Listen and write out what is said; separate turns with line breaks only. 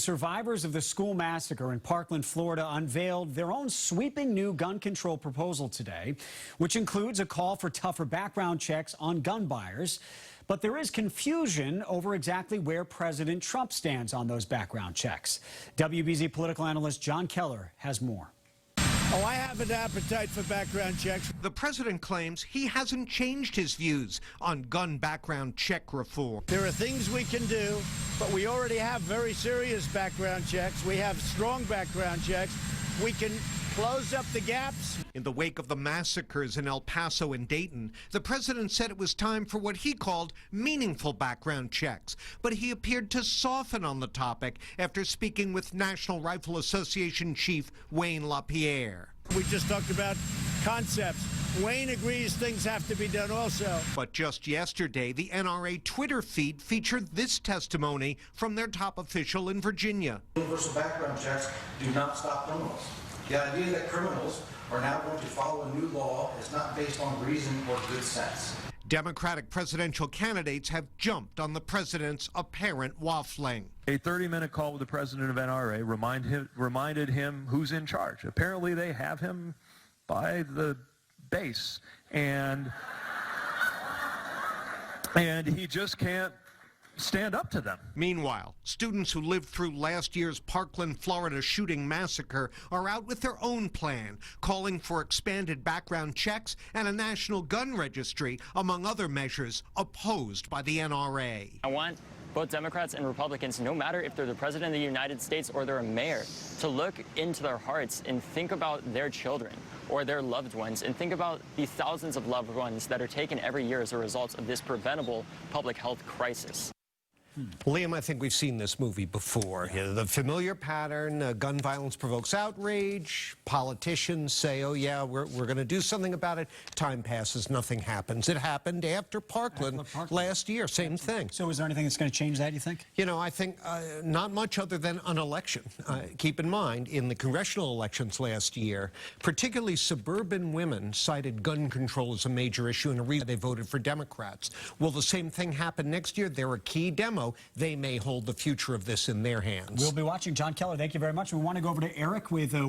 survivors of the school massacre in Parkland, Florida, unveiled their own sweeping new gun control proposal today, which includes a call for tougher background checks on gun buyers. But there is confusion over exactly where President Trump stands on those background checks. WBZ political analyst John Keller has more.
Oh, I have an appetite for background checks.
The president claims he hasn't changed his views on gun background check reform.
There are things we can do, but we already have very serious background checks. We have strong background checks. We can close up the gaps.
In the wake of the massacres in El Paso and Dayton, the president said it was time for what he called meaningful background checks. But he appeared to soften on the topic after speaking with National Rifle Association Chief Wayne LaPierre.
We just talked about concepts. Wayne agrees things have to be done also.
But just yesterday, the NRA Twitter feed featured this testimony from their top official in Virginia.
Universal background checks do not stop criminals. The idea that criminals are now going to follow a new law is not based on reason or good sense.
Democratic presidential candidates have jumped on the president's apparent waffling.
A 30-minute call with the president of NRA reminded him who's in charge. Apparently they have him by the base, and he just can't stand up to them.
Meanwhile, students who lived through last year's Parkland, Florida shooting massacre are out with their own plan, calling for expanded background checks and a national gun registry, among other measures opposed by the NRA.
I want both Democrats and Republicans, no matter if they're the president of the United States or they're a mayor, to look into their hearts and think about their children or their loved ones, and think about the thousands of loved ones that are taken every year as a result of this preventable public health crisis.
Liam, I think we've seen this movie before. Yeah, the familiar pattern, gun violence provokes outrage. Politicians say, oh, yeah, we're going to do something about it. Time passes, nothing happens. It happened after Parkland last year, same thing.
So is there anything that's going to change that, you think?
You know, I think not much other than an election. Keep in mind, in the congressional elections last year, particularly suburban women cited gun control as a major issue and a reason they voted for Democrats. Will the same thing happen next year? They're a key demo. They may hold the future of this in their hands.
We'll be watching. John Keller, thank you very much. We want to go over to Eric with